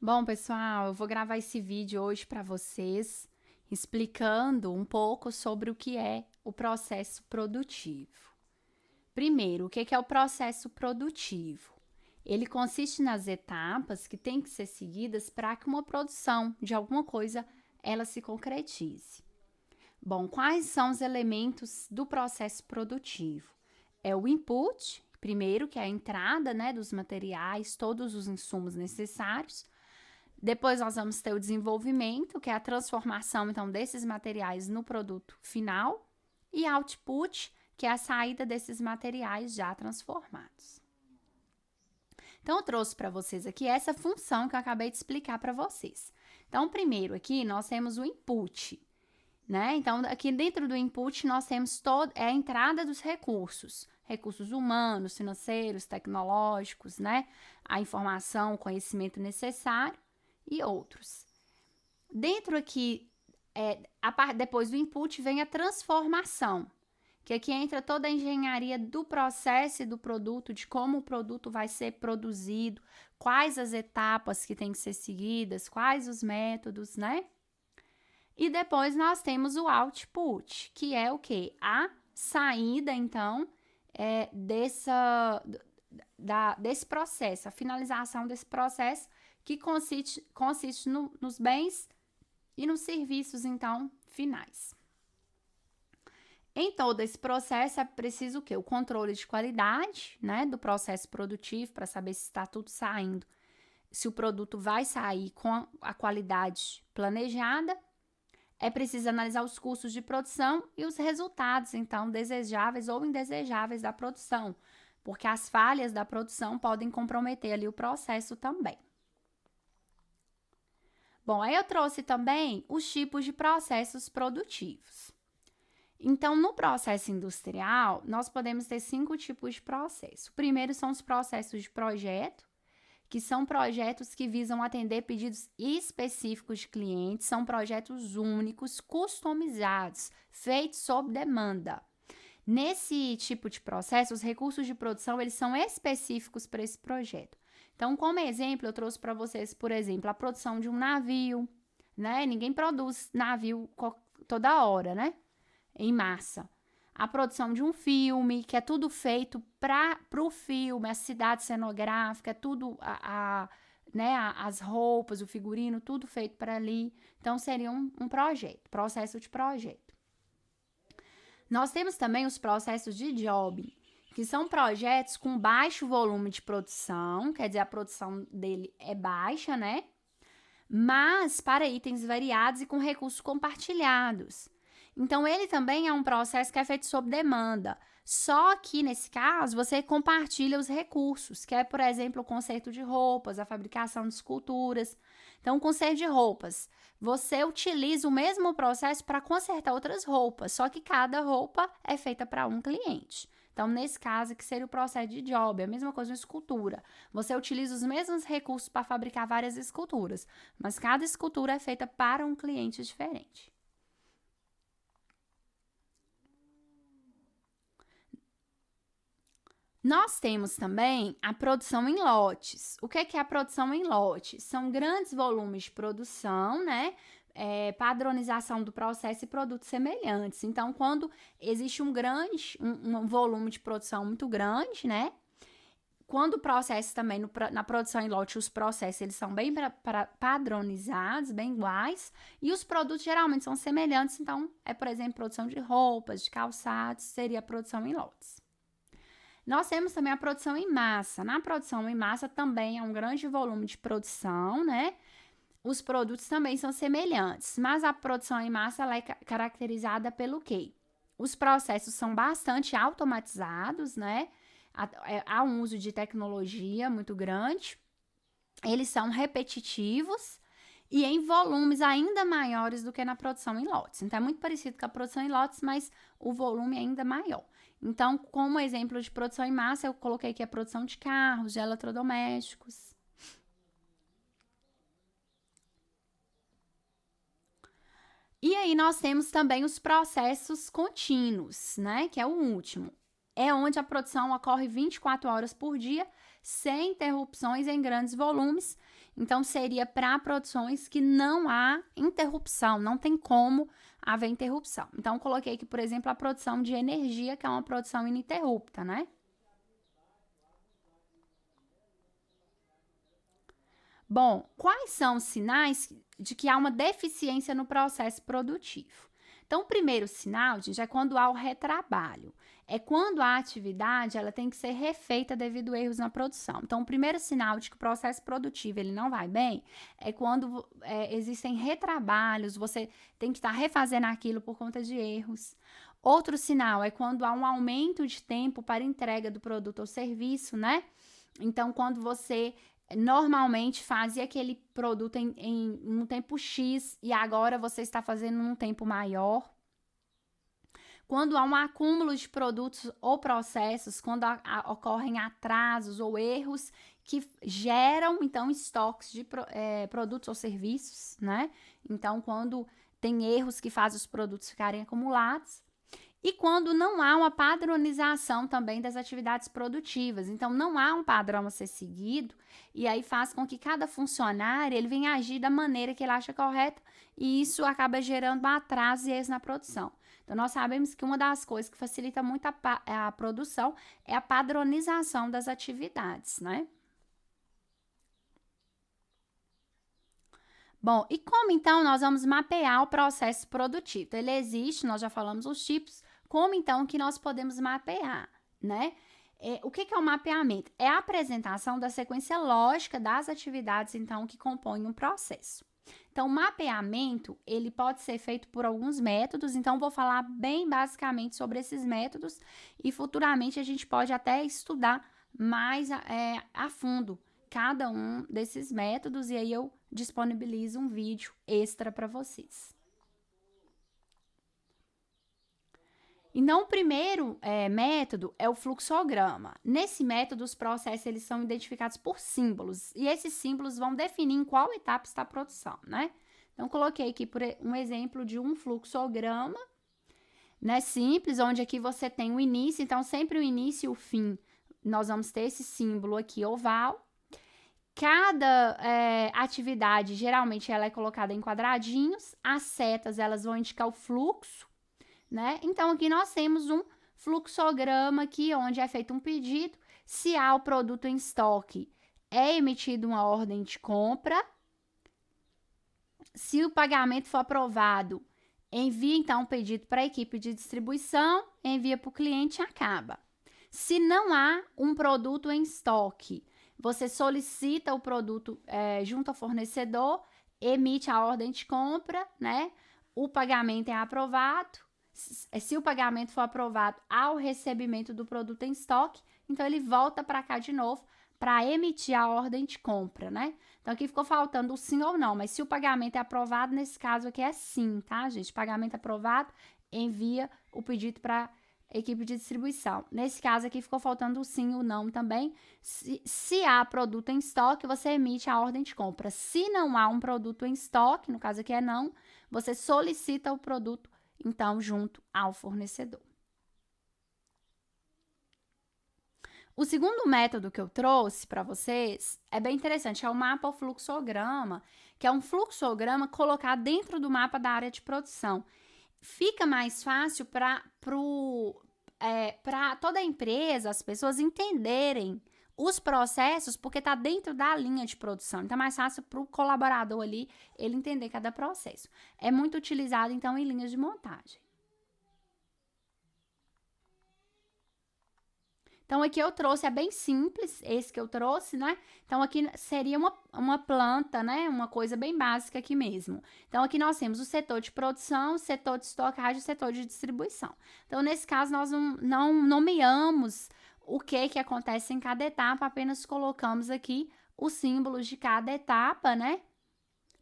Bom, pessoal, eu vou gravar esse vídeo hoje para vocês, explicando um pouco sobre o que é o processo produtivo. Primeiro, o que é o processo produtivo? Ele consiste nas etapas que têm que ser seguidas para que uma produção de alguma coisa ela se concretize. Bom, quais são os elementos do processo produtivo? É o input, primeiro, que é a entrada, dos materiais, todos os insumos necessários. Depois nós vamos ter o desenvolvimento, que é a transformação, então, desses materiais no produto final. E output, que é a saída desses materiais já transformados. Então, eu trouxe para vocês aqui essa função que eu acabei de explicar para vocês. Então, primeiro aqui, nós temos o input, né? Então, aqui dentro do input, nós temos a entrada dos recursos humanos, financeiros, tecnológicos, né? A informação, o conhecimento necessário e outros. Dentro aqui, depois do input, vem a transformação, que aqui entra toda a engenharia do processo e do produto, de como o produto vai ser produzido, quais as etapas que têm que ser seguidas, quais os métodos, né? E depois nós temos o output, que é o quê? A saída, então, desse processo, a finalização desse processo, que consiste nos bens e nos serviços, então, finais. Em todo esse processo é preciso o quê? O controle de qualidade, né, do processo produtivo, para saber se está tudo saindo, se o produto vai sair com a qualidade planejada. É preciso analisar os custos de produção e os resultados, então, desejáveis ou indesejáveis da produção, porque as falhas da produção podem comprometer ali o processo também. Bom, aí eu trouxe também os tipos de processos produtivos. Então, no processo industrial, nós podemos ter 5 tipos de processo. O primeiro são os processos de projeto, que são projetos que visam atender pedidos específicos de clientes, são projetos únicos, customizados, feitos sob demanda. Nesse tipo de processo, os recursos de produção, eles são específicos para esse projeto. Então, como exemplo, eu trouxe para vocês, por exemplo, a produção de um navio, né? Ninguém produz navio toda hora, né? Em massa. A produção de um filme, que é tudo feito para o filme, a cidade cenográfica, tudo, as roupas, o figurino, tudo feito para ali. Então, seria um projeto, processo de projeto. Nós temos também os processos de job, que são projetos com baixo volume de produção, quer dizer, a produção dele é baixa, né? Mas para itens variados e com recursos compartilhados. Então, ele também é um processo que é feito sob demanda. Só que, nesse caso, você compartilha os recursos, que é, por exemplo, o conserto de roupas, a fabricação de esculturas. Então, o conserto de roupas, você utiliza o mesmo processo para consertar outras roupas, só que cada roupa é feita para um cliente. Então, nesse caso, que seria o processo de job, a mesma coisa na escultura. Você utiliza os mesmos recursos para fabricar várias esculturas, mas cada escultura é feita para um cliente diferente. Nós temos também a produção em lotes. O que é a produção em lotes? São grandes volumes de produção, né? Padronização do processo e produtos semelhantes. Então, quando existe um volume de produção muito grande, né? Quando o processo também, na produção em lote, os processos eles são bem padronizados, bem iguais, e os produtos geralmente são semelhantes. Então, por exemplo, produção de roupas, de calçados, seria a produção em lotes. Nós temos também a produção em massa. Na produção em massa também é um grande volume de produção, né? Os produtos também são semelhantes, mas a produção em massa ela é caracterizada pelo quê? Os processos são bastante automatizados, né? Há um uso de tecnologia muito grande. Eles são repetitivos e em volumes ainda maiores do que na produção em lotes. Então, é muito parecido com a produção em lotes, mas o volume é ainda maior. Então, como exemplo de produção em massa, eu coloquei aqui a produção de carros, de eletrodomésticos. E aí, nós temos também os processos contínuos, né? Que é o último. é onde a produção ocorre 24 horas por dia, sem interrupções em grandes volumes. Então, seria para produções que não há interrupção, não tem como haver interrupção. Então, coloquei aqui, por exemplo, a produção de energia, que é uma produção ininterrupta, né? Bom, quais são os sinais de que há uma deficiência no processo produtivo? Então, o primeiro sinal, gente, é quando há o retrabalho. É quando a atividade ela tem que ser refeita devido a erros na produção. Então, o primeiro sinal de que o processo produtivo ele não vai bem é quando existem retrabalhos, você tem que estar refazendo aquilo por conta de erros. Outro sinal é quando há um aumento de tempo para entrega do produto ou serviço, né? Então, quando você normalmente fazia aquele produto em um tempo X e agora você está fazendo num tempo maior. Quando há um acúmulo de produtos ou processos, quando ocorrem atrasos ou erros que geram, então, estoques de produtos ou serviços, né? Então, quando tem erros que fazem os produtos ficarem acumulados. E quando não há uma padronização também das atividades produtivas. Então, não há um padrão a ser seguido, e aí faz com que cada funcionário ele venha agir da maneira que ele acha correta, e isso acaba gerando atrasos e erros na produção. Então, nós sabemos que uma das coisas que facilita muito a produção é a padronização das atividades, né? Bom, e como então nós vamos mapear o processo produtivo? Então, ele existe, nós já falamos os tipos, como então que nós podemos mapear, né? O que é o mapeamento? É a apresentação da sequência lógica das atividades, então, que compõem um processo. Então, o mapeamento, ele pode ser feito por alguns métodos, então, vou falar bem basicamente sobre esses métodos e futuramente a gente pode até estudar mais a fundo cada um desses métodos e aí eu disponibilizo um vídeo extra para vocês. Então, o primeiro método é o fluxograma. Nesse método, os processos eles são identificados por símbolos, e esses símbolos vão definir em qual etapa está a produção, né? Então, coloquei aqui um exemplo de um fluxograma, né, simples, onde aqui você tem o início, então, sempre o início e o fim, nós vamos ter esse símbolo aqui oval. Cada atividade, geralmente, ela é colocada em quadradinhos, as setas, elas vão indicar o fluxo, né? Então, aqui nós temos um fluxograma aqui, onde é feito um pedido. Se há o produto em estoque, é emitida uma ordem de compra. Se o pagamento for aprovado, envia, então, um pedido para a equipe de distribuição, envia para o cliente e acaba. Se não há um produto em estoque, você solicita o produto junto ao fornecedor, emite a ordem de compra, né? O pagamento é aprovado. Se o pagamento for aprovado ao recebimento do produto em estoque, então ele volta para cá de novo para emitir a ordem de compra, né? Então, aqui ficou faltando o sim ou não, mas se o pagamento é aprovado, nesse caso aqui é sim, tá, gente? Pagamento aprovado, envia o pedido para equipe de distribuição. Nesse caso aqui ficou faltando o sim ou não também. Se há produto em estoque, você emite a ordem de compra. Se não há um produto em estoque, no caso aqui é não, você solicita o produto, então, junto ao fornecedor. O segundo método que eu trouxe para vocês é bem interessante, é o mapa ou fluxograma, que é um fluxograma colocado dentro do mapa da área de produção. Fica mais fácil para toda a empresa, as pessoas entenderem os processos, porque está dentro da linha de produção. Então, é mais fácil para o colaborador ali, ele entender cada processo. É muito utilizado, então, em linhas de montagem. Então, aqui eu trouxe, é bem simples, esse que eu trouxe, né? Então, aqui seria uma planta, né? Uma coisa bem básica aqui mesmo. Então, aqui nós temos o setor de produção, o setor de estocagem e o setor de distribuição. Então, nesse caso, nós não nomeamos o que acontece em cada etapa, apenas colocamos aqui os símbolos de cada etapa, né?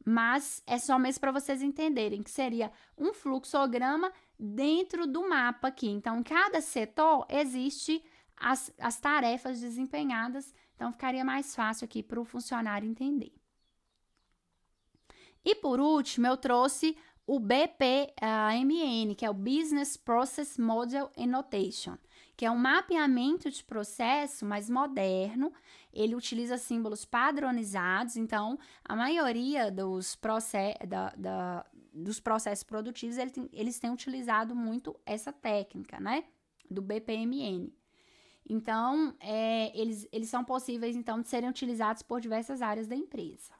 Mas é só mesmo para vocês entenderem que seria um fluxograma dentro do mapa aqui. Então, em cada setor existe as tarefas desempenhadas, então ficaria mais fácil aqui para o funcionário entender. E por último, eu trouxe o BPMN, que é o Business Process Model and Notation, que é um mapeamento de processo mais moderno. Ele utiliza símbolos padronizados, então a maioria dos processos produtivos eles têm utilizado muito essa técnica, né? Do BPMN. Então, eles são possíveis, então, de serem utilizados por diversas áreas da empresa.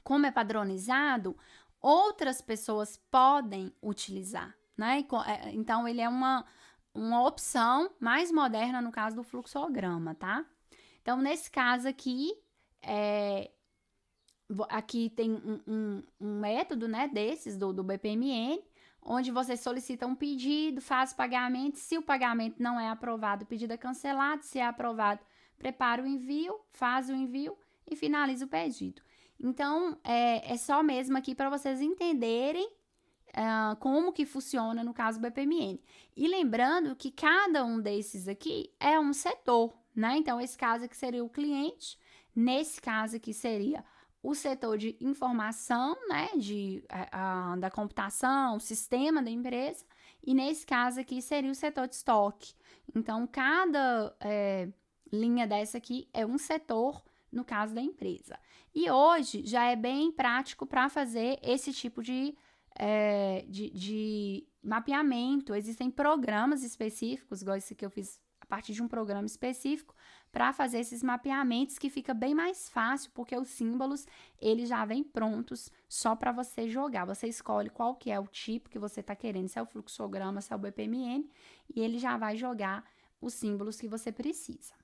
Como é padronizado, outras pessoas podem utilizar, né? Então, ele é uma opção mais moderna no caso do fluxograma, tá? Então, nesse caso aqui, aqui tem um método, né, desses do BPMN, onde você solicita um pedido, faz o pagamento. Se o pagamento não é aprovado, o pedido é cancelado. Se é aprovado, prepara o envio, faz o envio e finaliza o pedido. Então, é só mesmo aqui para vocês entenderem como que funciona no caso do BPMN. E lembrando que cada um desses aqui é um setor, né? Então, esse caso aqui seria o cliente, nesse caso aqui seria o setor de informação, né, da computação, o sistema da empresa, e nesse caso aqui seria o setor de estoque. Então, cada linha dessa aqui é um setor no caso da empresa. E hoje já é bem prático para fazer esse tipo de mapeamento. Existem programas específicos, igual esse que eu fiz a partir de um programa específico, para fazer esses mapeamentos, que fica bem mais fácil, porque os símbolos, eles já vêm prontos só para você jogar. Você escolhe qual que é o tipo que você está querendo, se é o fluxograma, se é o BPMN, e ele já vai jogar os símbolos que você precisa.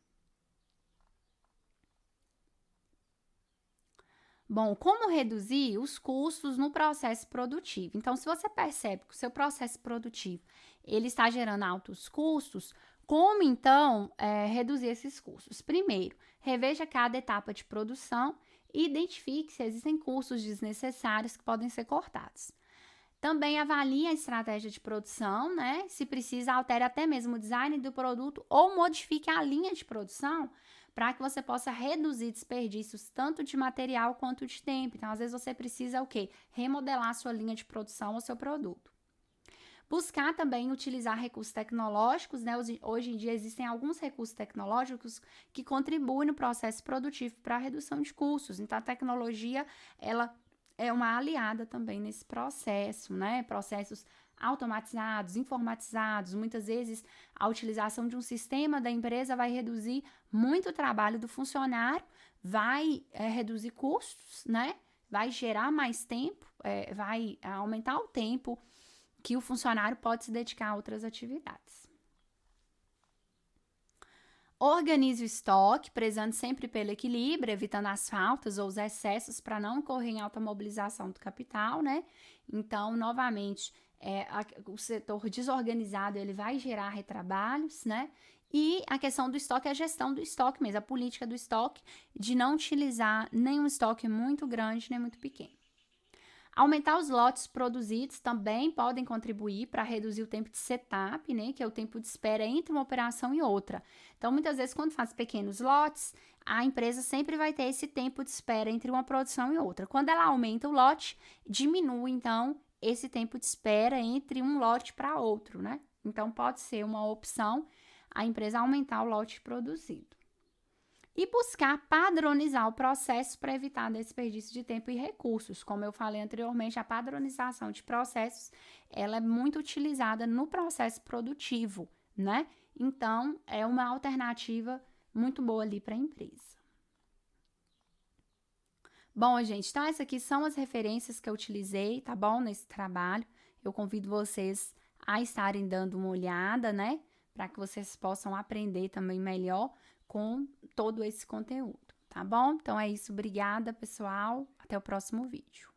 Bom, como reduzir os custos no processo produtivo? Então, se você percebe que o seu processo produtivo ele está gerando altos custos, como então reduzir esses custos? Primeiro, reveja cada etapa de produção e identifique se existem custos desnecessários que podem ser cortados. Também avalie a estratégia de produção, né? Se precisa, altere até mesmo o design do produto ou modifique a linha de produção para que você possa reduzir desperdícios tanto de material quanto de tempo. Então, às vezes você precisa o quê? Remodelar a sua linha de produção ou seu produto. Buscar também utilizar recursos tecnológicos, né? Hoje em dia existem alguns recursos tecnológicos que contribuem no processo produtivo para a redução de custos. Então, a tecnologia, ela é uma aliada também nesse processo, né? Processos automatizados, informatizados. Muitas vezes, a utilização de um sistema da empresa vai reduzir muito o trabalho do funcionário, vai reduzir custos, né? Vai gerar mais tempo, vai aumentar o tempo que o funcionário pode se dedicar a outras atividades. Organize o estoque, prezando sempre pelo equilíbrio, evitando as faltas ou os excessos para não ocorrer em alta mobilização do capital, né? Então, novamente, o setor desorganizado ele vai gerar retrabalhos, né? E a questão do estoque é a gestão do estoque mesmo, a política do estoque, de não utilizar nenhum estoque muito grande nem muito pequeno. Aumentar os lotes produzidos também podem contribuir para reduzir o tempo de setup, né, que é o tempo de espera entre uma operação e outra. Então, muitas vezes, quando faz pequenos lotes, a empresa sempre vai ter esse tempo de espera entre uma produção e outra. Quando ela aumenta o lote, diminui, então, esse tempo de espera entre um lote para outro, né? Então, pode ser uma opção a empresa aumentar o lote produzido. E buscar padronizar o processo para evitar desperdício de tempo e recursos. Como eu falei anteriormente, a padronização de processos, ela é muito utilizada no processo produtivo, né? Então, é uma alternativa muito boa ali para a empresa. Bom, gente, então essas aqui são as referências que eu utilizei, tá bom? Nesse trabalho. Eu convido vocês a estarem dando uma olhada, né? Para que vocês possam aprender também melhor com todo esse conteúdo, tá bom? Então é isso, obrigada, pessoal. Até o próximo vídeo.